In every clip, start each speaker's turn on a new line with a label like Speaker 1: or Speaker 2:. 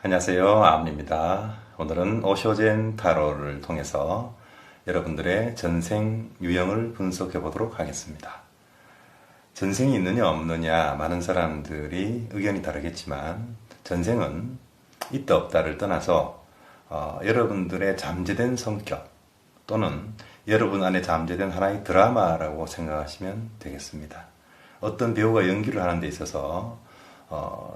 Speaker 1: 안녕하세요. 아암입니다. 오늘은 오쇼젠 타로를 통해서 여러분들의 전생 유형을 분석해 보도록 하겠습니다. 전생이 있느냐 없느냐 많은 사람들이 의견이 다르겠지만 전생은 있다 없다를 떠나서 여러분들의 잠재된 성격 또는 여러분 안에 잠재된 하나의 드라마라고 생각하시면 되겠습니다. 어떤 배우가 연기를 하는 데 있어서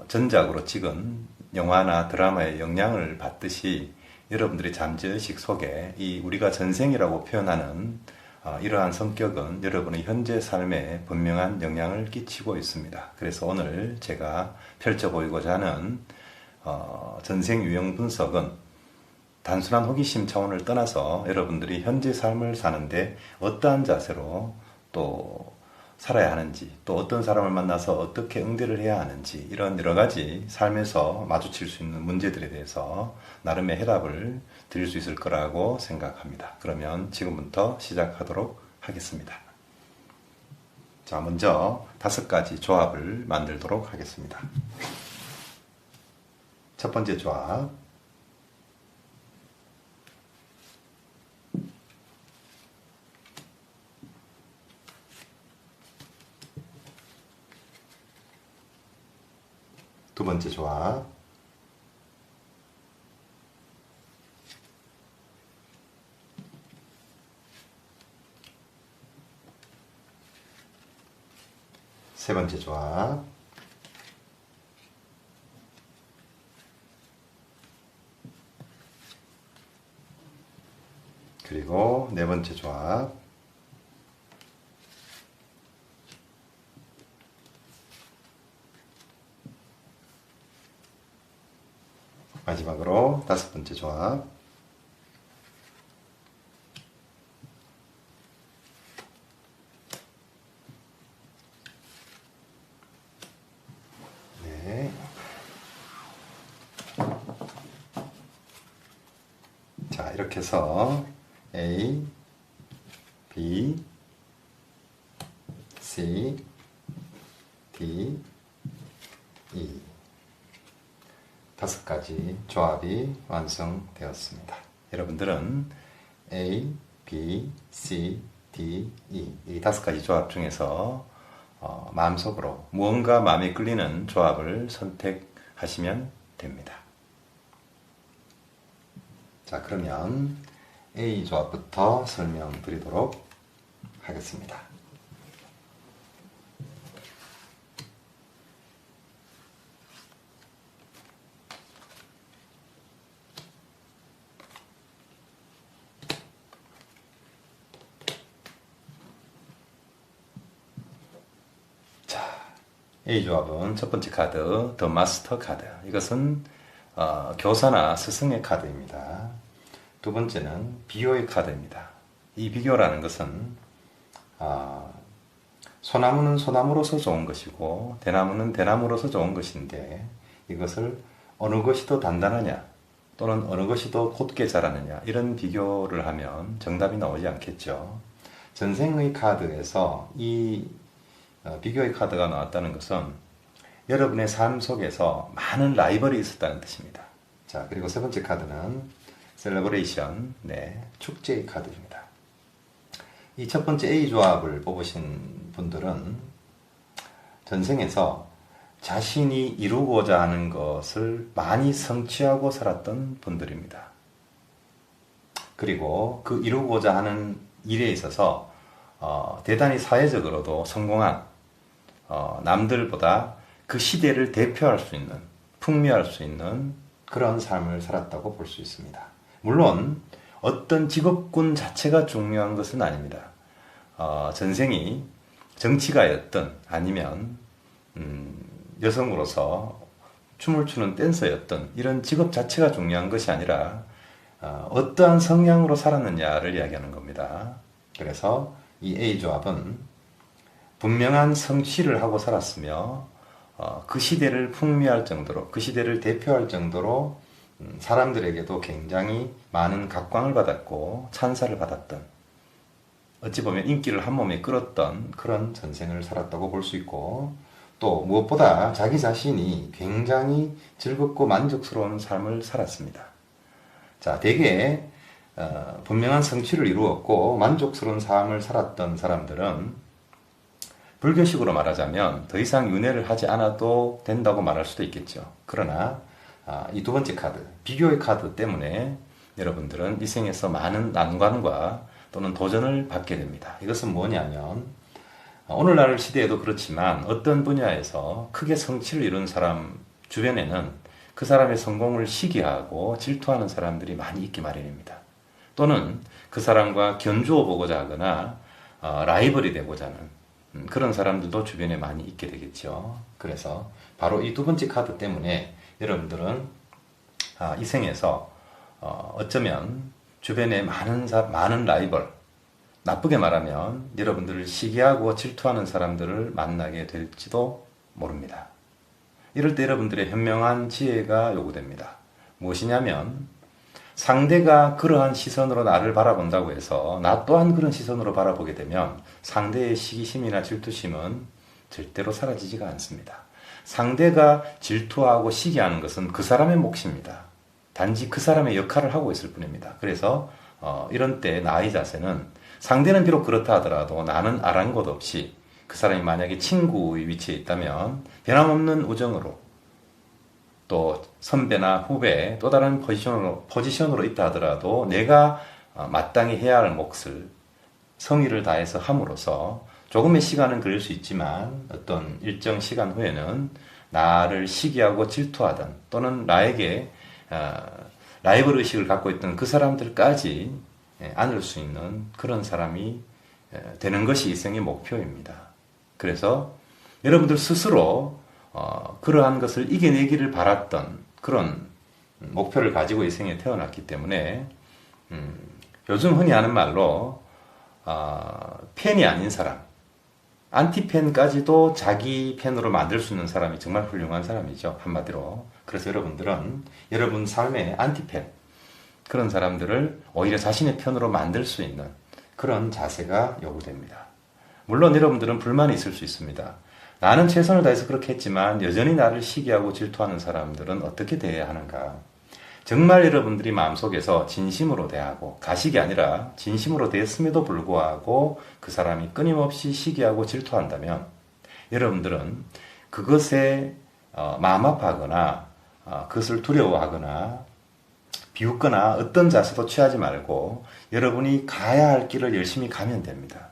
Speaker 1: 전작으로 찍은 영화나 드라마의 영향을 받듯이 여러분들의 잠재의식 속에 이 우리가 전생이라고 표현하는 이러한 성격은 여러분의 현재 삶에 분명한 영향을 끼치고 있습니다. 그래서 오늘 제가 펼쳐 보이고자 하는 전생 유형 분석은 단순한 호기심 차원을 떠나서 여러분들이 현재 삶을 사는데 어떠한 자세로 또 살아야 하는지, 또 어떤 사람을 만나서 어떻게 응대를 해야 하는지, 이런 여러 가지 삶에서 마주칠 수 있는 문제들에 대해서 나름의 해답을 드릴 수 있을 거라고 생각합니다. 그러면 지금부터 시작하도록 하겠습니다. 자, 먼저 5가지 조합을 만들도록 하겠습니다. 첫 번째 조합. 두 번째 조합. 세 번째 조합. 그리고 네 번째 조합. 마지막으로 5번째 조합. 네. 자, 이렇게 해서 A, B, C, D, E 5가지 조합이 완성되었습니다. 여러분들은 A, B, C, D, E 이 5가지 조합 중에서 마음속으로 무언가 마음에 끌리는 조합을 선택하시면 됩니다. 자, 그러면 A 조합부터 설명드리도록 하겠습니다. A 조합은 첫 번째 카드, 더 마스터 카드. 이것은 교사나 스승의 카드입니다. 두 번째는 비교의 카드입니다. 이 비교라는 것은 소나무는 소나무로서 좋은 것이고 대나무는 대나무로서 좋은 것인데 이것을 어느 것이 더 단단하냐 또는 어느 것이 더 곧게 자라느냐 이런 비교를 하면 정답이 나오지 않겠죠. 전생의 카드에서 이 비교의 카드가 나왔다는 것은 여러분의 삶 속에서 많은 라이벌이 있었다는 뜻입니다. 자, 그리고 세 번째 카드는 셀러브레이션, 축제의 카드입니다. 이 첫 번째 A 조합을 뽑으신 분들은 전생에서 자신이 이루고자 하는 것을 많이 성취하고 살았던 분들입니다. 그리고 그 이루고자 하는 일에 있어서 대단히 사회적으로도 성공한 남들보다 그 시대를 대표할 수 있는, 풍미할 수 있는 그런 삶을 살았다고 볼 수 있습니다. 물론 어떤 직업군 자체가 중요한 것은 아닙니다. 전생이 정치가였든 아니면 여성으로서 춤을 추는 댄서였든 이런 직업 자체가 중요한 것이 아니라 어떠한 성향으로 살았느냐를 이야기하는 겁니다. 그래서 이 A 조합은 분명한 성취를 하고 살았으며 그 시대를 풍미할 정도로, 그 시대를 대표할 정도로 사람들에게도 굉장히 많은 각광을 받았고 찬사를 받았던, 어찌 보면 인기를 한 몸에 끌었던 그런 전생을 살았다고 볼 수 있고, 또 무엇보다 자기 자신이 굉장히 즐겁고 만족스러운 삶을 살았습니다. 자, 대개 분명한 성취를 이루었고 만족스러운 삶을 살았던 사람들은 불교식으로 말하자면 더 이상 윤회를 하지 않아도 된다고 말할 수도 있겠죠. 그러나 이 두 번째 카드, 비교의 카드 때문에 여러분들은 이 생에서 많은 난관과 또는 도전을 받게 됩니다. 이것은 뭐냐면 오늘날 시대에도 그렇지만 어떤 분야에서 크게 성취를 이룬 사람 주변에는 그 사람의 성공을 시기하고 질투하는 사람들이 많이 있기 마련입니다. 또는 그 사람과 견주어 보고자 하거나 라이벌이 되고자 하는 그런 사람들도 주변에 많이 있게 되겠죠. 그래서 바로 이 두 번째 카드 때문에 여러분들은 이 생에서 어쩌면 주변에 많은 라이벌, 나쁘게 말하면 여러분들을 시기하고 질투하는 사람들을 만나게 될지도 모릅니다. 이럴 때 여러분들의 현명한 지혜가 요구됩니다. 무엇이냐면 상대가 그러한 시선으로 나를 바라본다고 해서 나 또한 그런 시선으로 바라보게 되면 상대의 시기심이나 질투심은 절대로 사라지지가 않습니다. 상대가 질투하고 시기하는 것은 그 사람의 몫입니다. 단지 그 사람의 역할을 하고 있을 뿐입니다. 그래서 이런 때 나의 자세는 상대는 비록 그렇다 하더라도 나는 아랑곳 없이 그 사람이 만약에 친구의 위치에 있다면 변함없는 우정으로 또 선배나 후배 또 다른 포지션으로 있다 하더라도 내가 마땅히 해야 할 몫을 성의를 다해서 함으로써 조금의 시간은 걸릴 수 있지만 어떤 일정 시간 후에는 나를 시기하고 질투하던 또는 나에게 라이벌 의식을 갖고 있던 그 사람들까지 안을 수 있는 그런 사람이 되는 것이 이 생의 목표입니다. 그래서 여러분들 스스로 그러한 것을 이겨내기를 바랐던 그런 목표를 가지고 이 생에 태어났기 때문에 요즘 흔히 하는 말로 팬이 아닌 사람, 안티팬까지도 자기 팬으로 만들 수 있는 사람이 정말 훌륭한 사람이죠. 한마디로. 그래서 여러분들은 여러분 삶의 안티팬, 그런 사람들을 오히려 자신의 편으로 만들 수 있는 그런 자세가 요구됩니다. 물론 여러분들은 불만이 있을 수 있습니다. 나는 최선을 다해서 그렇게 했지만 여전히 나를 시기하고 질투하는 사람들은 어떻게 대해야 하는가? 정말 여러분들이 마음속에서 진심으로 대하고 가식이 아니라 진심으로 대했음에도 불구하고 그 사람이 끊임없이 시기하고 질투한다면 여러분들은 그것에 마음 아파하거나 그것을 두려워하거나 비웃거나 어떤 자세도 취하지 말고 여러분이 가야 할 길을 열심히 가면 됩니다.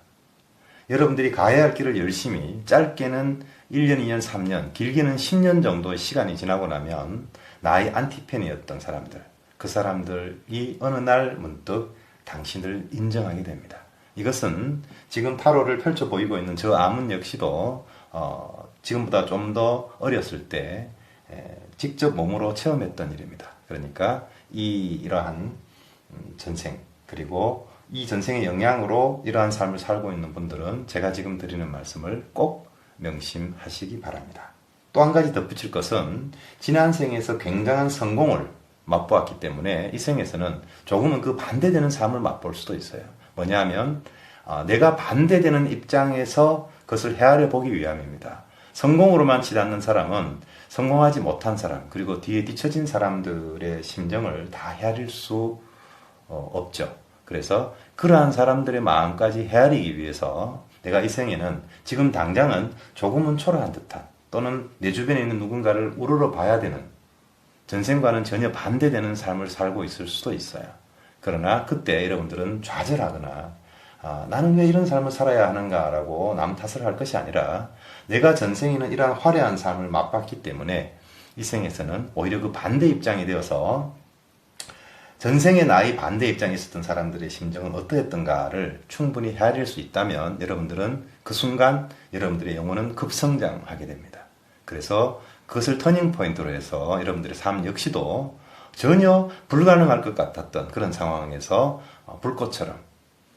Speaker 1: 여러분들이 가야 할 길을 열심히 짧게는 1년, 2년, 3년, 길게는 10년 정도의 시간이 지나고 나면 나의 안티팬이었던 사람들, 그 사람들이 어느 날 문득 당신을 인정하게 됩니다. 이것은 지금 타로를 펼쳐 보이고 있는 저 아문 역시도 지금보다 좀 더 어렸을 때 직접 몸으로 체험했던 일입니다. 그러니까 이러한 전생 그리고 이 전생의 영향으로 이러한 삶을 살고 있는 분들은 제가 지금 드리는 말씀을 꼭 명심하시기 바랍니다. 또 한 가지 덧붙일 것은 지난 생에서 굉장한 성공을 맛보았기 때문에 이 생에서는 조금은 그 반대되는 삶을 맛볼 수도 있어요. 뭐냐 하면 내가 반대되는 입장에서 그것을 헤아려 보기 위함입니다. 성공으로만 치닫는 사람은 성공하지 못한 사람 그리고 뒤에 뒤처진 사람들의 심정을 다 헤아릴 수 없죠. 그래서 그러한 사람들의 마음까지 헤아리기 위해서 내가 이 생에는 지금 당장은 조금은 초라한 듯한 또는 내 주변에 있는 누군가를 우러러 봐야 되는 전생과는 전혀 반대되는 삶을 살고 있을 수도 있어요. 그러나 그때 여러분들은 좌절하거나 나는 왜 이런 삶을 살아야 하는가라고 남 탓을 할 것이 아니라 내가 전생에는 이러한 화려한 삶을 맛봤기 때문에 이 생에서는 오히려 그 반대 입장이 되어서 전생에 나의 반대 입장에 있었던 사람들의 심정은 어떠했던가를 충분히 헤아릴 수 있다면 여러분들은 그 순간 여러분들의 영혼은 급성장하게 됩니다. 그래서 그것을 터닝 포인트로 해서 여러분들의 삶 역시도 전혀 불가능할 것 같았던 그런 상황에서 불꽃처럼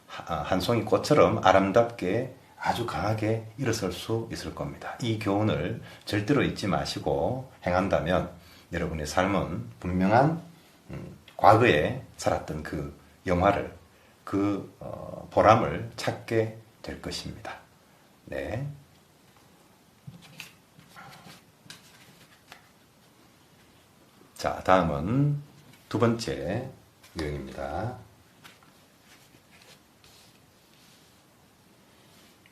Speaker 1: 한 송이 꽃처럼 아름답게 아주 강하게 일어설 수 있을 겁니다. 이 교훈을 절대로 잊지 마시고 행한다면 여러분의 삶은 분명한 과거에 살았던 그 영화를 그 보람을 찾게 될 것입니다. 네. 자, 다음은 두 번째 유형입니다.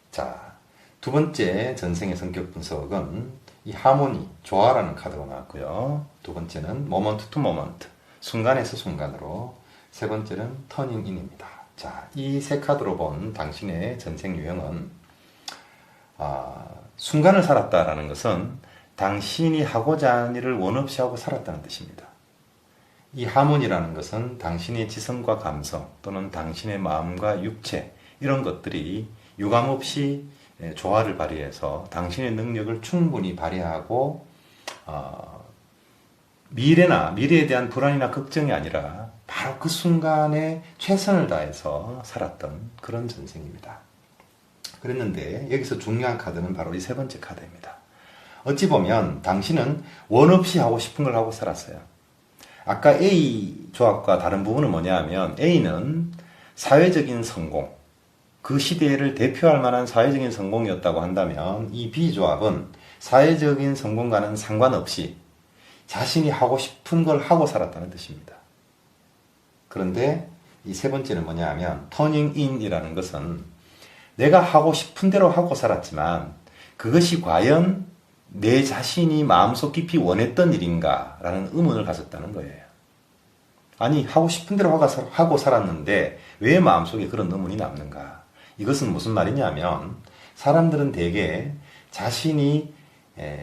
Speaker 1: 자, 두 번째 전생의 성격 분석은 이 하모니, 조화라는 카드가 나왔고요. 두 번째는 모먼트 투 모먼트, 순간에서 순간으로. 세 번째는 터닝 인입니다. 자, 이 세 카드로 본 당신의 전생 유형은 순간을 살았다라는 것은 당신이 하고자 하는 일을 원 없이 하고 살았다는 뜻입니다. 이 하모니라는 것은 당신의 지성과 감성 또는 당신의 마음과 육체 이런 것들이 유감 없이 조화를 발휘해서 당신의 능력을 충분히 발휘하고 미래에 대한 불안이나 걱정이 아니라 바로 그 순간에 최선을 다해서 살았던 그런 전생입니다. 그랬는데 여기서 중요한 카드는 바로 이 세 번째 카드입니다. 어찌 보면 당신은 원 없이 하고 싶은 걸 하고 살았어요. 아까 A 조합과 다른 부분은 뭐냐 하면 A는 사회적인 성공, 그 시대를 대표할 만한 사회적인 성공이었다고 한다면 이 B 조합은 사회적인 성공과는 상관없이 자신이 하고 싶은 걸 하고 살았다는 뜻입니다. 그런데 이 세 번째는 뭐냐 하면 터닝 인이라는 것은 내가 하고 싶은 대로 하고 살았지만 그것이 과연 내 자신이 마음속 깊이 원했던 일인가 라는 의문을 가졌다는 거예요. 아니, 하고 싶은 대로 하고 살았는데 왜 마음속에 그런 의문이 남는가? 이것은 무슨 말이냐면 사람들은 대개 자신이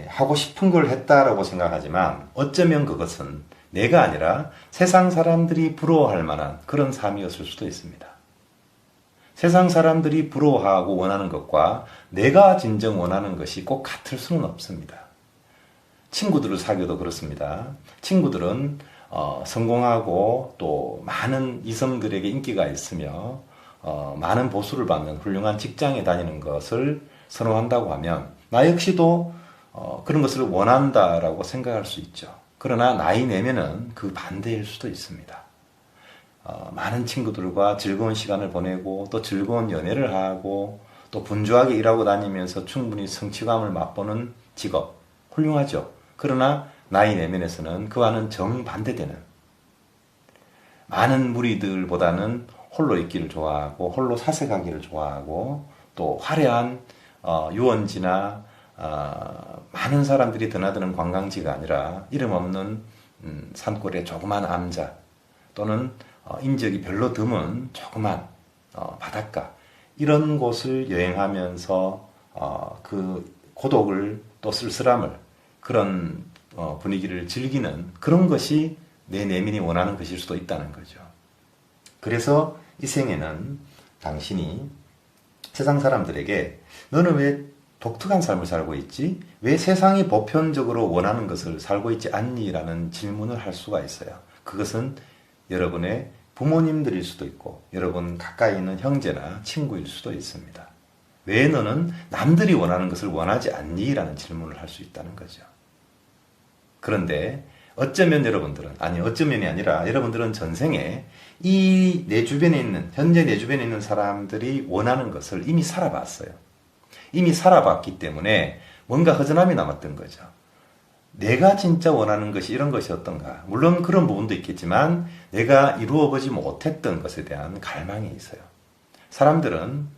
Speaker 1: 하고 싶은 걸 했다라고 생각하지만 어쩌면 그것은 내가 아니라 세상 사람들이 부러워할 만한 그런 삶이었을 수도 있습니다. 세상 사람들이 부러워하고 원하는 것과 내가 진정 원하는 것이 꼭 같을 수는 없습니다. 친구들을 사귀어도 그렇습니다. 친구들은 성공하고 또 많은 이성들에게 인기가 있으며 많은 보수를 받는 훌륭한 직장에 다니는 것을 선호한다고 하면 나 역시도 그런 것을 원한다라고 생각할 수 있죠. 그러나 나이 내면은 그 반대일 수도 있습니다. 많은 친구들과 즐거운 시간을 보내고 또 즐거운 연애를 하고 또 분주하게 일하고 다니면서 충분히 성취감을 맛보는 직업, 훌륭하죠. 그러나 나이 내면에서는 그와는 정반대되는 많은 무리들보다는 홀로 있기를 좋아하고 홀로 사색하기를 좋아하고 또 화려한 유원지나 많은 사람들이 드나드는 관광지가 아니라 이름 없는 산골의 조그만 암자 또는 인적이 별로 드문 조그만 바닷가 이런 곳을 여행하면서 그 고독을 또 쓸쓸함을 그런 분위기를 즐기는 그런 것이 내 내면이 원하는 것일 수도 있다는 거죠. 그래서 이 생에는 당신이 세상 사람들에게 너는 왜 독특한 삶을 살고 있지? 왜 세상이 보편적으로 원하는 것을 살고 있지 않니? 라는 질문을 할 수가 있어요. 그것은 여러분의 부모님들일 수도 있고 여러분 가까이 있는 형제나 친구일 수도 있습니다. 왜 너는 남들이 원하는 것을 원하지 않니? 라는 질문을 할 수 있다는 거죠. 그런데 어쩌면 여러분들은, 아니 어쩌면이 아니라 여러분들은 전생에 이 내 주변에 있는, 현재 내 주변에 있는 사람들이 원하는 것을 이미 살아봤어요. 이미 살아봤기 때문에 뭔가 허전함이 남았던 거죠. 내가 진짜 원하는 것이 이런 것이었던가. 물론 그런 부분도 있겠지만 내가 이루어보지 못했던 것에 대한 갈망이 있어요. 사람들은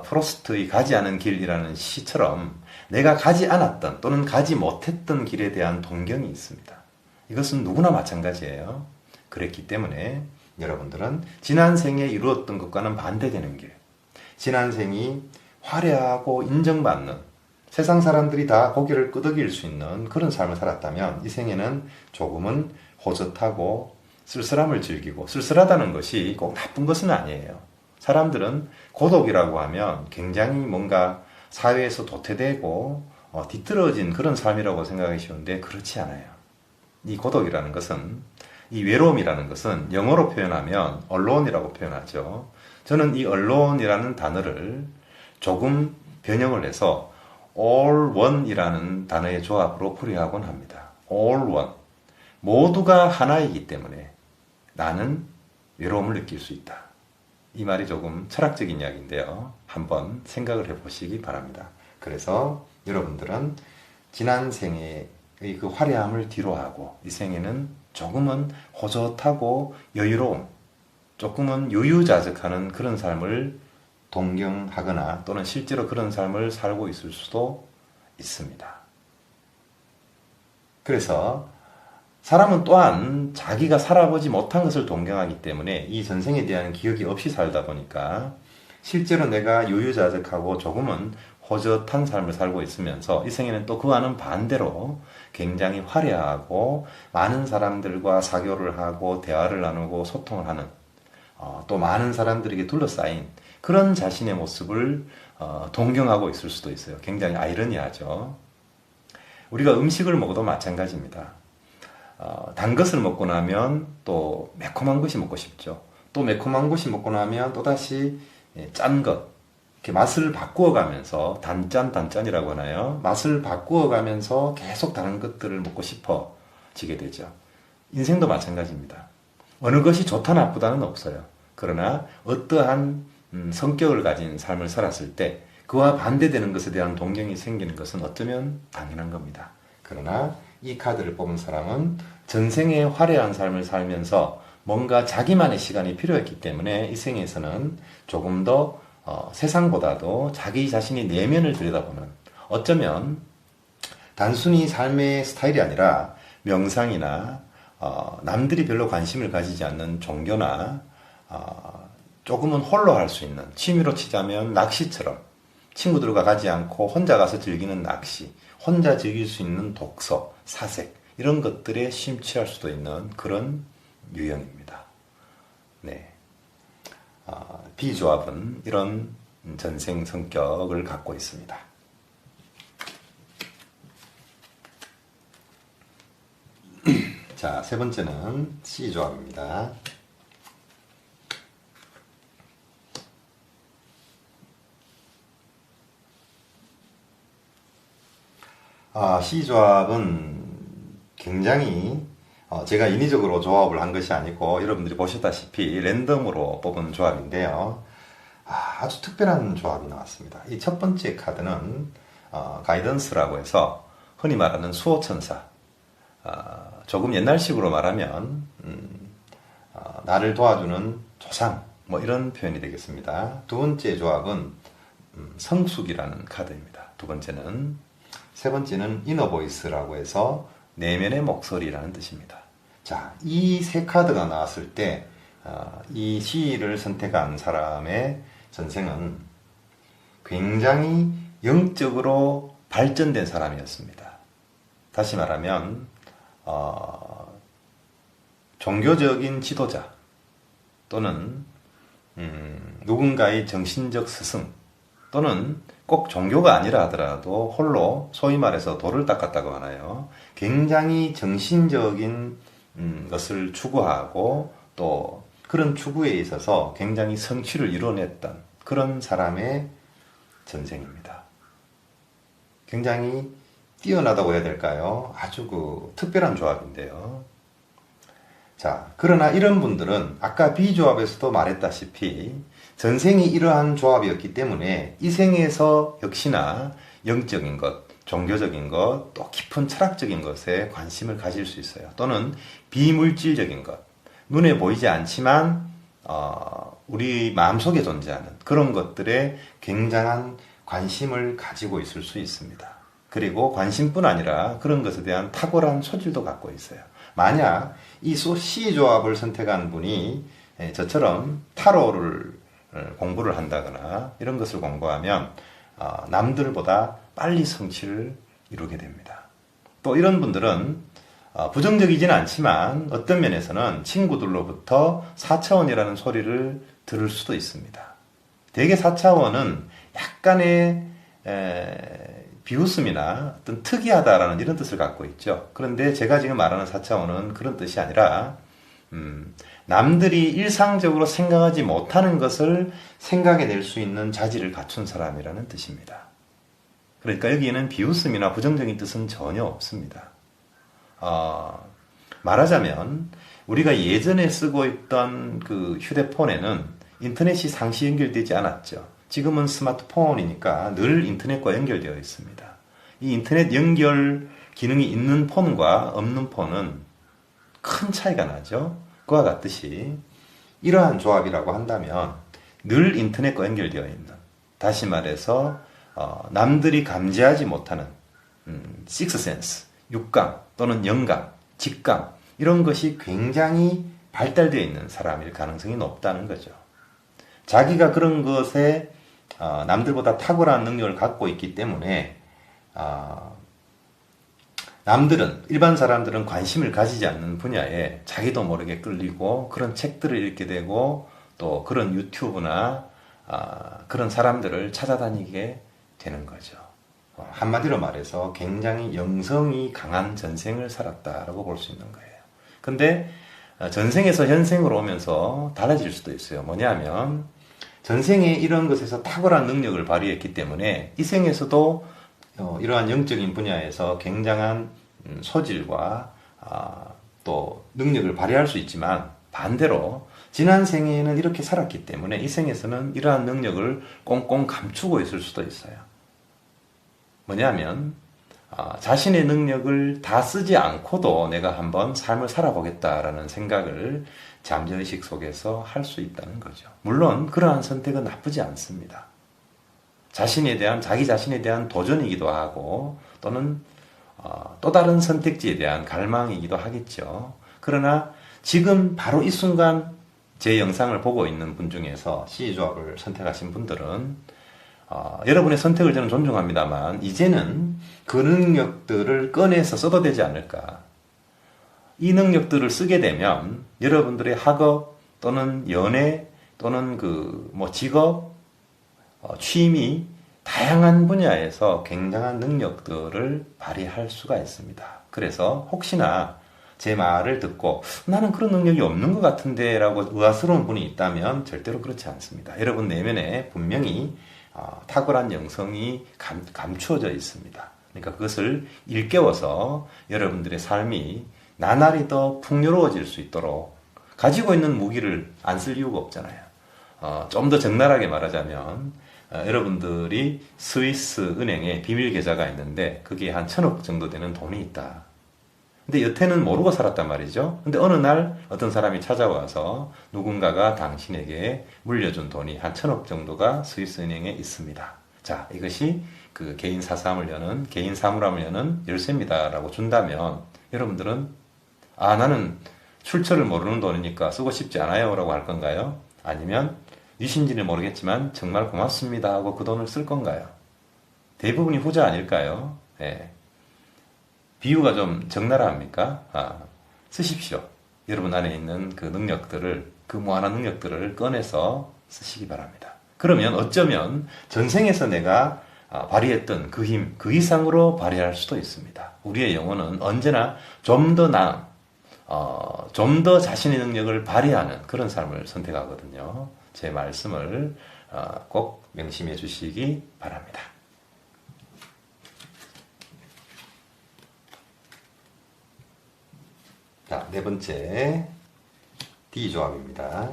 Speaker 1: 프로스트의 가지 않은 길이라는 시처럼 내가 가지 않았던 또는 가지 못했던 길에 대한 동경이 있습니다. 이것은 누구나 마찬가지예요. 그랬기 때문에 여러분들은 지난 생에 이루었던 것과는 반대되는 길, 지난 생이 화려하고 인정받는 세상 사람들이 다 고개를 끄덕일 수 있는 그런 삶을 살았다면 이 생에는 조금은 호젓하고 쓸쓸함을 즐기고, 쓸쓸하다는 것이 꼭 나쁜 것은 아니에요. 사람들은 고독이라고 하면 굉장히 뭔가 사회에서 도태되고 뒤떨어진 그런 삶이라고 생각하기 쉬운데 그렇지 않아요. 이 고독이라는 것은, 이 외로움이라는 것은 영어로 표현하면 allone이라고 표현하죠. 저는 이 allone이라는 단어를 조금 변형을 해서 all one이라는 단어의 조합으로 풀이하곤 합니다. all one. 모두가 하나이기 때문에 나는 외로움을 느낄 수 있다. 이 말이 조금 철학적인 이야기인데요. 한번 생각을 해보시기 바랍니다. 그래서 여러분들은 지난 생애의 그 화려함을 뒤로하고 이 생에는 조금은 호젓하고 여유로운, 조금은 유유자적하는 그런 삶을 동경하거나 또는 실제로 그런 삶을 살고 있을 수도 있습니다. 그래서 사람은 또한 자기가 살아보지 못한 것을 동경하기 때문에 이 전생에 대한 기억이 없이 살다 보니까 실제로 내가 유유자적하고 조금은 호젓한 삶을 살고 있으면서 이 생에는 또 그와는 반대로 굉장히 화려하고 많은 사람들과 사교를 하고 대화를 나누고 소통을 하는 또 많은 사람들에게 둘러싸인 그런 자신의 모습을 동경하고 있을 수도 있어요. 굉장히 아이러니하죠. 우리가 음식을 먹어도 마찬가지입니다. 단 것을 먹고 나면 또 매콤한 것이 먹고 싶죠. 또 매콤한 것이 먹고 나면 또다시 짠 것, 이렇게 맛을 바꾸어 가면서 단짠이라고 하나요? 맛을 바꾸어 가면서 계속 다른 것들을 먹고 싶어지게 되죠. 인생도 마찬가지입니다. 어느 것이 좋다 나쁘다는 없어요. 그러나 어떠한 성격을 가진 삶을 살았을 때 그와 반대되는 것에 대한 동경이 생기는 것은 어쩌면 당연한 겁니다. 그러나 이 카드를 뽑은 사람은 전생의 화려한 삶을 살면서 뭔가 자기만의 시간이 필요했기 때문에 이 생에서는 조금 더 세상보다도 자기 자신의 내면을 들여다보는, 어쩌면 단순히 삶의 스타일이 아니라 명상이나 남들이 별로 관심을 가지지 않는 종교나 조금은 홀로 할 수 있는, 취미로 치자면 낚시처럼 친구들과 가지 않고 혼자 가서 즐기는 낚시, 혼자 즐길 수 있는 독서, 사색, 이런 것들에 심취할 수도 있는 그런 유형입니다. 네. B조합은 이런 전생 성격을 갖고 있습니다. 자, 세 번째는 C조합입니다. C조합은 굉장히 제가 인위적으로 조합을 한 것이 아니고 여러분들이 보셨다시피 랜덤으로 뽑은 조합인데요. 아주 특별한 조합이 나왔습니다. 이 첫 번째 카드는 가이던스라고 해서 흔히 말하는 수호천사, 조금 옛날식으로 말하면 나를 도와주는 조상, 뭐 이런 표현이 되겠습니다. 두 번째 조합은 성숙이라는 카드입니다. 두 번째는. 세 번째는 이너보이스라고 해서 내면의 목소리라는 뜻입니다. 자, 이 세 카드가 나왔을 때 이 C를 선택한 사람의 전생은 굉장히 영적으로 발전된 사람이었습니다. 다시 말하면 종교적인 지도자 또는 누군가의 정신적 스승, 또는 꼭 종교가 아니라 하더라도 홀로 소위 말해서 돌을 닦았다고 하나요? 굉장히 정신적인 것을 추구하고 또 그런 추구에 있어서 굉장히 성취를 이뤄냈던 그런 사람의 전생입니다. 굉장히 뛰어나다고 해야 될까요? 아주 특별한 조합인데요. 자, 그러나 이런 분들은 아까 B조합에서도 말했다시피 전생이 이러한 조합이었기 때문에 이 생에서 역시나 영적인 것, 종교적인 것, 또 깊은 철학적인 것에 관심을 가질 수 있어요. 또는 비물질적인 것, 눈에 보이지 않지만 우리 마음속에 존재하는 그런 것들에 굉장한 관심을 가지고 있을 수 있습니다. 그리고 관심뿐 아니라 그런 것에 대한 탁월한 소질도 갖고 있어요. 만약 이 C조합을 선택한 분이 저처럼 타로를 공부를 한다거나 이런 것을 공부하면 남들보다 빨리 성취를 이루게 됩니다. 또 이런 분들은 부정적이진 않지만 어떤 면에서는 친구들로부터 4차원이라는 소리를 들을 수도 있습니다. 대개 4차원은 약간의 비웃음이나 어떤 특이하다라는 이런 뜻을 갖고 있죠. 그런데 제가 지금 말하는 4차원은 그런 뜻이 아니라 남들이 일상적으로 생각하지 못하는 것을 생각해낼 수 있는 자질을 갖춘 사람이라는 뜻입니다. 그러니까 여기에는 비웃음이나 부정적인 뜻은 전혀 없습니다. 말하자면 우리가 예전에 쓰고 있던 그 휴대폰에는 인터넷이 상시 연결되지 않았죠. 지금은 스마트폰이니까 늘 인터넷과 연결되어 있습니다. 이 인터넷 연결 기능이 있는 폰과 없는 폰은 큰 차이가 나죠. 그와 같듯이 이러한 조합이라고 한다면 늘 인터넷과 연결되어 있는, 다시 말해서 남들이 감지하지 못하는 식스센스, 육감 또는 영감, 직감 이런 것이 굉장히 발달되어 있는 사람일 가능성이 높다는 거죠. 자기가 그런 것에 남들보다 탁월한 능력을 갖고 있기 때문에 남들은, 일반 사람들은 관심을 가지지 않는 분야에 자기도 모르게 끌리고 그런 책들을 읽게 되고 또 그런 유튜브나 그런 사람들을 찾아다니게 되는 거죠. 한마디로 말해서 굉장히 영성이 강한 전생을 살았다라고 볼 수 있는 거예요. 근데 전생에서 현생으로 오면서 달라질 수도 있어요. 뭐냐면 전생에 이런 것에서 탁월한 능력을 발휘했기 때문에 이 생에서도 이러한 영적인 분야에서 굉장한 소질과 또 능력을 발휘할 수 있지만, 반대로 지난 생에는 이렇게 살았기 때문에 이 생에서는 이러한 능력을 꽁꽁 감추고 있을 수도 있어요. 뭐냐면 자신의 능력을 다 쓰지 않고도 내가 한번 삶을 살아보겠다라는 생각을 잠재의식 속에서 할 수 있다는 거죠. 물론 그러한 선택은 나쁘지 않습니다. 자기 자신에 대한 도전이기도 하고 또는 또 다른 선택지에 대한 갈망이기도 하겠죠. 그러나 지금 바로 이 순간 제 영상을 보고 있는 분 중에서 CE조합을 선택하신 분들은 여러분의 선택을 저는 존중합니다만 이제는 그 능력들을 꺼내서 써도 되지 않을까. 이 능력들을 쓰게 되면 여러분들의 학업 또는 연애 또는 직업, 취미, 다양한 분야에서 굉장한 능력들을 발휘할 수가 있습니다. 그래서 혹시나 제 말을 듣고 나는 그런 능력이 없는 것 같은데 라고 의아스러운 분이 있다면 절대로 그렇지 않습니다. 여러분 내면에 분명히 탁월한 영성이 감추어져 있습니다. 그러니까 그것을 일깨워서 여러분들의 삶이 나날이 더 풍요로워질 수 있도록, 가지고 있는 무기를 안 쓸 이유가 없잖아요. 좀 더 적나라하게 말하자면 여러분들이 스위스 은행에 비밀 계좌가 있는데 그게 한 1,000억 정도 되는 돈이 있다. 근데 여태는 모르고 살았단 말이죠. 근데 어느 날 어떤 사람이 찾아와서 누군가가 당신에게 물려준 돈이 한 1,000억 정도가 스위스 은행에 있습니다. 자, 이것이 그 개인 사물함을 여는 열쇠입니다 라고 준다면 여러분들은 나는 출처를 모르는 돈이니까 쓰고 싶지 않아요 라고 할 건가요? 아니면 유신지는 모르겠지만 정말 고맙습니다 하고 그 돈을 쓸 건가요? 대부분이 후자 아닐까요? 예. 비유가 좀 적나라합니까? 쓰십시오. 여러분 안에 있는 그 능력들을, 그 무한한 능력들을 꺼내서 쓰시기 바랍니다. 그러면 어쩌면 전생에서 내가 발휘했던 그 힘, 그 이상으로 발휘할 수도 있습니다. 우리의 영혼은 언제나 좀 더 자신의 능력을 발휘하는 그런 삶을 선택하거든요. 제 말씀을 꼭 명심해 주시기 바랍니다. 자, 네 번째 D조합입니다.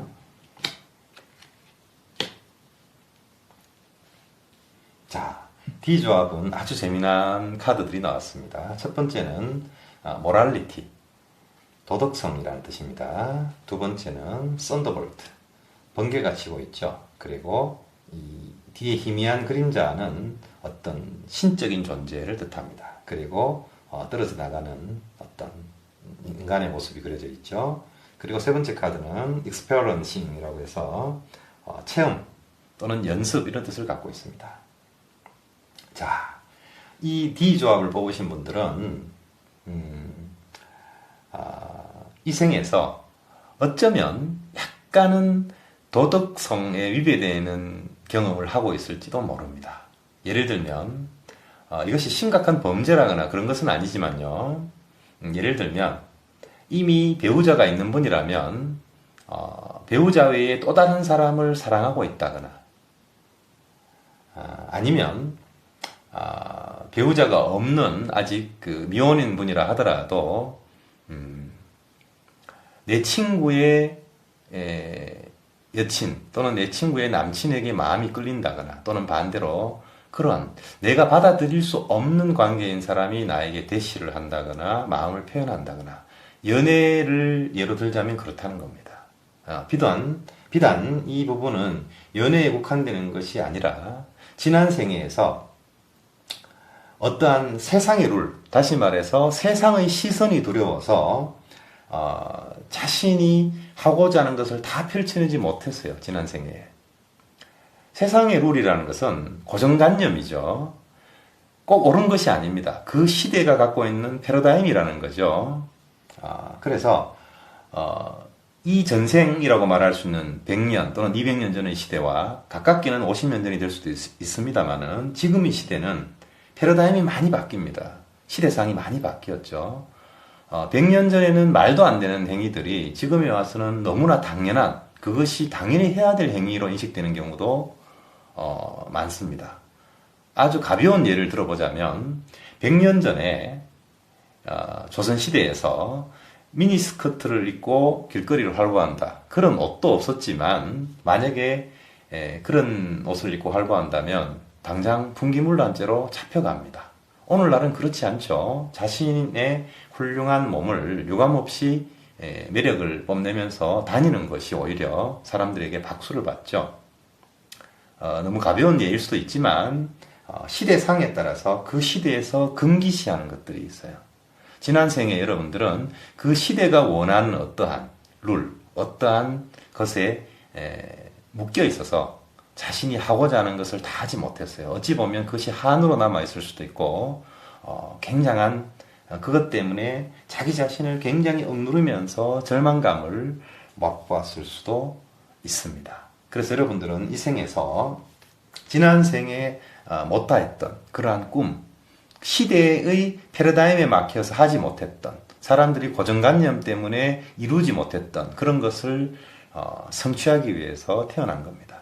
Speaker 1: 자, D조합은 아주 재미난 카드들이 나왔습니다. 첫 번째는 모랄리티, 도덕성이라는 뜻입니다. 두 번째는 썬더볼트, 번개가 치고 있죠. 그리고 이 뒤에 희미한 그림자는 어떤 신적인 존재를 뜻합니다. 그리고 떨어져 나가는 어떤 인간의 모습이 그려져 있죠. 그리고 세 번째 카드는 experiencing이라고 해서 체험 또는 연습 이런 뜻을 갖고 있습니다. 자, 이 D조합을 뽑으신 분들은 이 생에서 어쩌면 약간은 도덕성에 위배되는 경험을 하고 있을지도 모릅니다. 예를 들면 이것이 심각한 범죄라거나 그런 것은 아니지만요. 예를 들면 이미 배우자가 있는 분이라면 배우자 외에 또 다른 사람을 사랑하고 있다거나 아니면 배우자가 없는 아직 그 미혼인 분이라 하더라도 내 친구의 여친 또는 내 친구의 남친에게 마음이 끌린다거나 또는 반대로 그런 내가 받아들일 수 없는 관계인 사람이 나에게 대시를 한다거나 마음을 표현한다거나 연애를 예로 들자면 그렇다는 겁니다. 비단 이 부분은 연애에 국한되는 것이 아니라 지난 생애에서 어떠한 세상의 룰, 다시 말해서 세상의 시선이 두려워서 자신이 하고자 하는 것을 다 펼쳐내지 못했어요. 지난 생애에. 세상의 룰이라는 것은 고정관념이죠. 꼭 옳은 것이 아닙니다. 그 시대가 갖고 있는 패러다임이라는 거죠. 그래서 이 전생이라고 말할 수 있는 100년 또는 200년 전의 시대와 가깝게는 50년 전이 될 수도 있습니다만은 지금의 시대는 패러다임이 많이 바뀝니다. 시대상이 많이 바뀌었죠. 100년 전에는 말도 안 되는 행위들이 지금에 와서는 너무나 당연한, 그것이 당연히 해야 될 행위로 인식되는 경우도 많습니다. 아주 가벼운 예를 들어보자면 100년 전에 조선시대에서 미니스커트를 입고 길거리를 활보한다. 그런 옷도 없었지만 만약에 그런 옷을 입고 활보한다면 당장 분기물란죄로 잡혀갑니다. 오늘날은 그렇지 않죠. 자신의 훌륭한 몸을 유감없이 매력을 뽐내면서 다니는 것이 오히려 사람들에게 박수를 받죠. 너무 가벼운 예일 수도 있지만 시대상에 따라서 그 시대에서 금기시하는 것들이 있어요. 지난 생에 여러분들은 그 시대가 원하는 어떠한 룰, 어떠한 것에 묶여 있어서 자신이 하고자 하는 것을 다 하지 못했어요. 어찌 보면 그것이 한으로 남아있을 수도 있고 굉장한 그것 때문에 자기 자신을 굉장히 억누르면서 절망감을 맛보았을 수도 있습니다. 그래서 여러분들은 이 생에서 지난 생에 못다했던 그러한 꿈, 시대의 패러다임에 막혀서 하지 못했던, 사람들이 고정관념 때문에 이루지 못했던 그런 것을 성취하기 위해서 태어난 겁니다.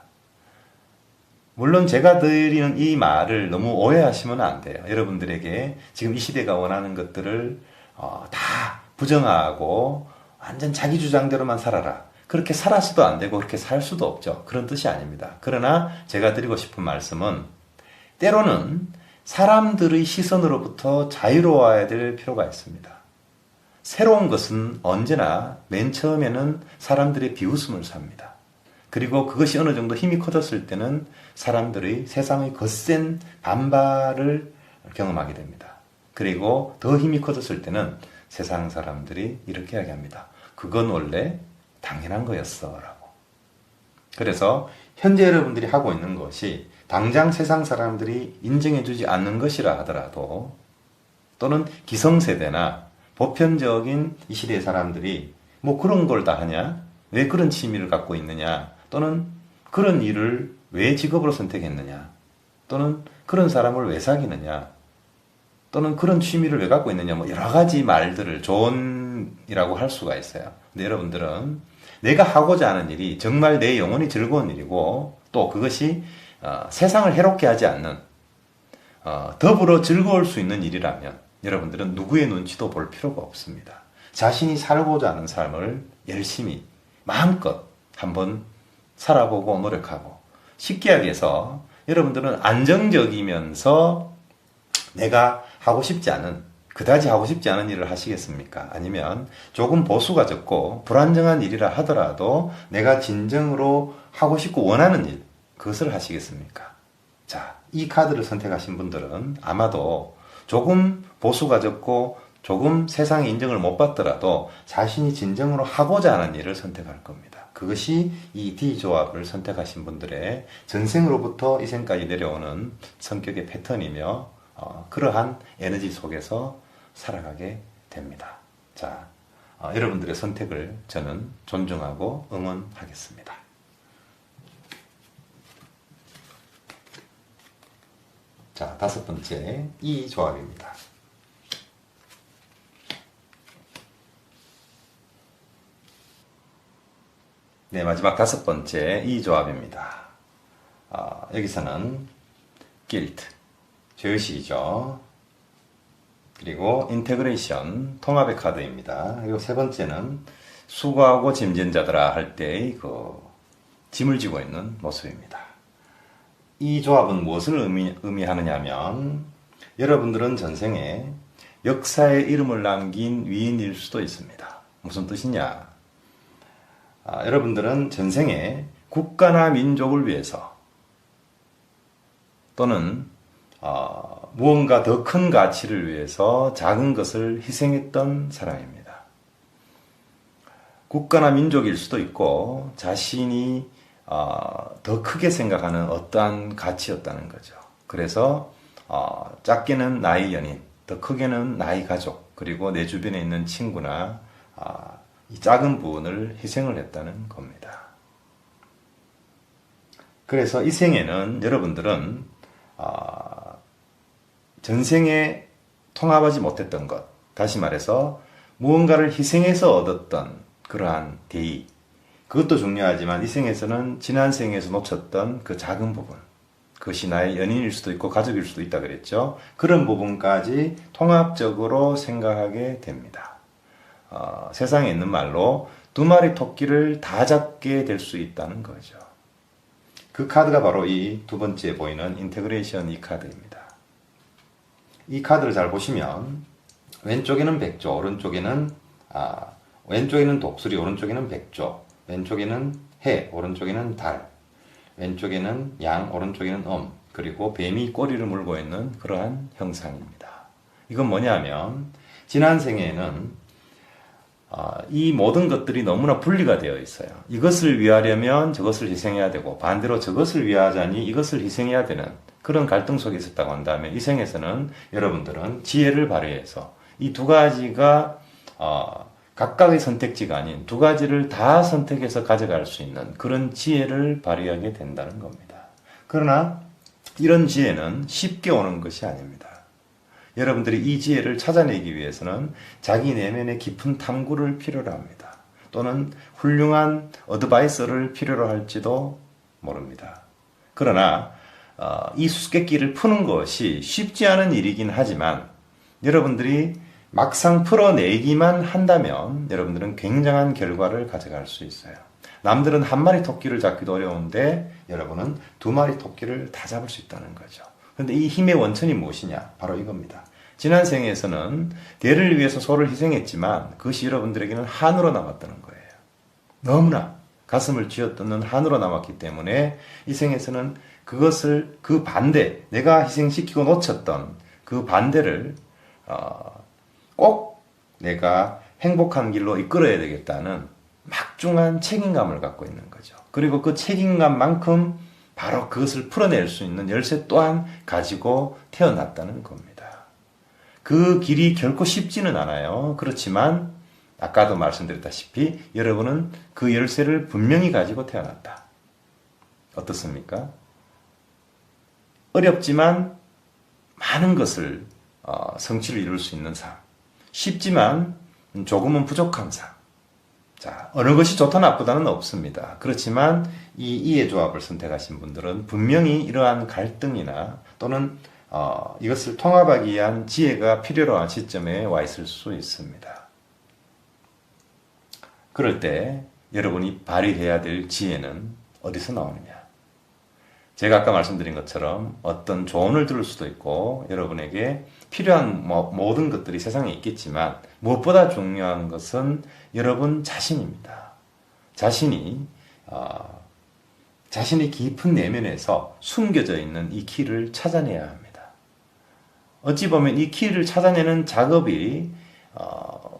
Speaker 1: 물론 제가 드리는 이 말을 너무 오해하시면 안 돼요. 여러분들에게 지금 이 시대가 원하는 것들을 다 부정하고 완전 자기 주장대로만 살아라. 그렇게 살아서도 안 되고 그렇게 살 수도 없죠. 그런 뜻이 아닙니다. 그러나 제가 드리고 싶은 말씀은 때로는 사람들의 시선으로부터 자유로워야 될 필요가 있습니다. 새로운 것은 언제나 맨 처음에는 사람들의 비웃음을 삽니다. 그리고 그것이 어느 정도 힘이 커졌을 때는 사람들의 세상의 거센 반발을 경험하게 됩니다. 그리고 더 힘이 커졌을 때는 세상 사람들이 이렇게 이야기합니다. 그건 원래 당연한 거였어 라고. 그래서 현재 여러분들이 하고 있는 것이 당장 세상 사람들이 인정해주지 않는 것이라 하더라도, 또는 기성세대나 보편적인 이 시대의 사람들이 뭐 그런 걸 다 하냐? 왜 그런 취미를 갖고 있느냐? 또는 그런 일을 왜 직업으로 선택했느냐? 또는 그런 사람을 왜 사귀느냐? 또는 그런 취미를 왜 갖고 있느냐? 뭐 여러 가지 말들을 조언이라고 할 수가 있어요. 근데 여러분들은 내가 하고자 하는 일이 정말 내 영혼이 즐거운 일이고, 또 그것이 세상을 해롭게 하지 않는 더불어 즐거울 수 있는 일이라면 여러분들은 누구의 눈치도 볼 필요가 없습니다. 자신이 살고자 하는 삶을 열심히 마음껏 한번 살아보고 노력하고, 쉽게 얘기해서 여러분들은 안정적이면서 내가 하고 싶지 않은, 그다지 하고 싶지 않은 일을 하시겠습니까? 아니면 조금 보수가 적고 불안정한 일이라 하더라도 내가 진정으로 하고 싶고 원하는 일, 그것을 하시겠습니까? 자, 이 카드를 선택하신 분들은 아마도 조금 보수가 적고 조금 세상의 인정을 못 받더라도 자신이 진정으로 하고자 하는 일을 선택할 겁니다. 그것이 이 D조합을 선택하신 분들의 전생으로부터 이 생까지 내려오는 성격의 패턴이며 그러한 에너지 속에서 살아가게 됩니다. 자, 여러분들의 선택을 저는 존중하고 응원하겠습니다. 자, 다섯 번째, 이 조합입니다. 네, 마지막 다섯 번째, 이 조합입니다. 여기서는 guilt, 죄의식이죠. 그리고 인테그레이션, 통합의 카드입니다. 그리고 세 번째는 수고하고 짐진 자들아 할 때의 그 짐을 지고 있는 모습입니다. 이 조합은 무엇을 의미하느냐면, 여러분들은 전생에 역사에 이름을 남긴 위인일 수도 있습니다. 무슨 뜻이냐? 여러분들은 전생에 국가나 민족을 위해서 또는 무언가 더 큰 가치를 위해서 작은 것을 희생했던 사람입니다. 국가나 민족일 수도 있고 자신이 더 크게 생각하는 어떠한 가치였다는 거죠. 그래서 작게는 나의 연인, 더 크게는 나의 가족, 그리고 내 주변에 있는 친구나 이 작은 부분을 희생을 했다는 겁니다. 그래서 이 생에는 여러분들은 전생에 통합하지 못했던 것, 다시 말해서 무언가를 희생해서 얻었던 그러한 대의, 그것도 중요하지만 이 생에서는 지난 생에서 놓쳤던 그 작은 부분, 그것이 나의 연인일 수도 있고 가족일 수도 있다 그랬죠. 그런 부분까지 통합적으로 생각하게 됩니다. 세상에 있는 말로 두 마리 토끼를 다 잡게 될 수 있다는 거죠. 그 카드가 바로 이 두 번째 보이는 인테그레이션 이 카드입니다. 이 카드를 잘 보시면 왼쪽에는 백조, 왼쪽에는 독수리, 오른쪽에는 백조, 왼쪽에는 해, 오른쪽에는 달, 왼쪽에는 양, 오른쪽에는 그리고 뱀이 꼬리를 물고 있는 그러한 형상입니다. 이건 뭐냐면 지난 생에는 이 모든 것들이 너무나 분리가 되어 있어요. 이것을 위하려면 저것을 희생해야 되고 반대로 저것을 위하자니 이것을 희생해야 되는 그런 갈등 속에 있었다고 한다면 이 생에서는 여러분들은 지혜를 발휘해서 이 두 가지가 각각의 선택지가 아닌 두 가지를 다 선택해서 가져갈 수 있는 그런 지혜를 발휘하게 된다는 겁니다. 그러나 이런 지혜는 쉽게 오는 것이 아닙니다. 여러분들이 이 지혜를 찾아내기 위해서는 자기 내면의 깊은 탐구를 필요로 합니다. 또는 훌륭한 어드바이서를 필요로 할지도 모릅니다. 그러나 이 수수께끼를 푸는 것이 쉽지 않은 일이긴 하지만 여러분들이 막상 풀어내기만 한다면 여러분들은 굉장한 결과를 가져갈 수 있어요. 남들은 한 마리 토끼를 잡기도 어려운데 여러분은 두 마리 토끼를 다 잡을 수 있다는 거죠. 그런데 이 힘의 원천이 무엇이냐? 바로 이겁니다. 지난 생에서는 대를 위해서 소를 희생했지만 그것이 여러분들에게는 한으로 남았다는 거예요. 너무나 가슴을 쥐어뜯는 한으로 남았기 때문에 이 생에서는 그것을 그 반대, 내가 희생시키고 놓쳤던 그 반대를 꼭 내가 행복한 길로 이끌어야 되겠다는 막중한 책임감을 갖고 있는 거죠. 그리고 그 책임감만큼 바로 그것을 풀어낼 수 있는 열쇠 또한 가지고 태어났다는 겁니다. 그 길이 결코 쉽지는 않아요. 그렇지만 아까도 말씀드렸다시피 여러분은 그 열쇠를 분명히 가지고 태어났다. 어떻습니까? 어렵지만 많은 것을 성취를 이룰 수 있는 삶. 쉽지만 조금은 부족한 삶. 자, 어느 것이 좋다 나쁘다는 없습니다. 그렇지만 이 이해 조합을 선택하신 분들은 분명히 이러한 갈등이나 또는 이것을 통합하기 위한 지혜가 필요로 한 시점에 와 있을 수 있습니다. 그럴 때 여러분이 발휘해야 될 지혜는 어디서 나오느냐? 제가 아까 말씀드린 것처럼 어떤 조언을 들을 수도 있고 여러분에게 필요한 모든 것들이 세상에 있겠지만 무엇보다 중요한 것은 여러분 자신입니다. 자신이 자신의 깊은 내면에서 숨겨져 있는 이 키를 찾아내야 합니다. 어찌 보면 이 키를 찾아내는 작업이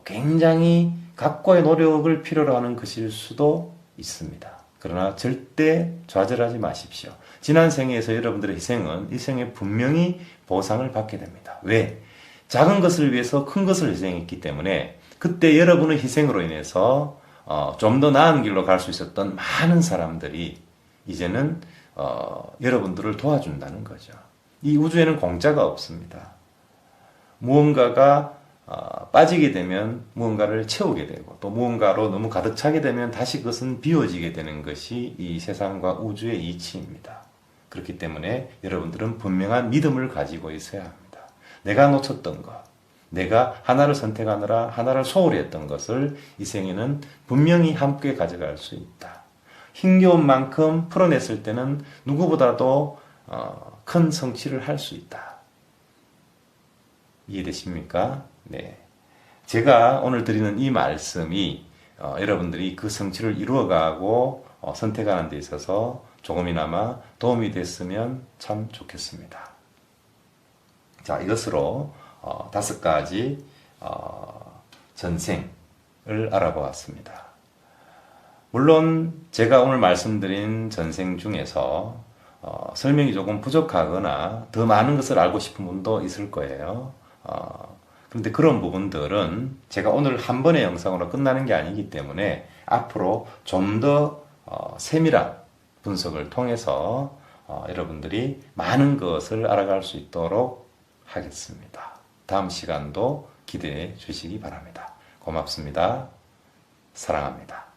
Speaker 1: 굉장히 각고의 노력을 필요로 하는 것일 수도 있습니다. 그러나 절대 좌절하지 마십시오. 지난 생에서 여러분들의 희생은 이 생에 분명히 보상을 받게 됩니다. 왜? 작은 것을 위해서 큰 것을 희생했기 때문에 그때 여러분의 희생으로 인해서 좀 더 나은 길로 갈 수 있었던 많은 사람들이 이제는 여러분들을 도와준다는 거죠. 이 우주에는 공짜가 없습니다. 무언가가 빠지게 되면 무언가를 채우게 되고 또 무언가로 너무 가득 차게 되면 다시 그것은 비워지게 되는 것이 이 세상과 우주의 이치입니다. 그렇기 때문에 여러분들은 분명한 믿음을 가지고 있어야 합니다. 내가 놓쳤던 것, 내가 하나를 선택하느라 하나를 소홀히 했던 것을 이 생에는 분명히 함께 가져갈 수 있다. 힘겨운 만큼 풀어냈을 때는 누구보다도 큰 성취를 할 수 있다. 이해되십니까? 네. 제가 오늘 드리는 이 말씀이 여러분들이 그 성취를 이루어가고 선택하는 데 있어서 조금이나마 도움이 됐으면 참 좋겠습니다. 자, 이것으로 5가지 전생을 알아보았습니다. 물론 제가 오늘 말씀드린 전생 중에서 설명이 조금 부족하거나 더 많은 것을 알고 싶은 분도 있을 거예요. 그런데 그런 부분들은 제가 오늘 한 번의 영상으로 끝나는 게 아니기 때문에 앞으로 좀 더 세밀한 분석을 통해서 여러분들이 많은 것을 알아갈 수 있도록 하겠습니다. 다음 시간도 기대해 주시기 바랍니다. 고맙습니다. 사랑합니다.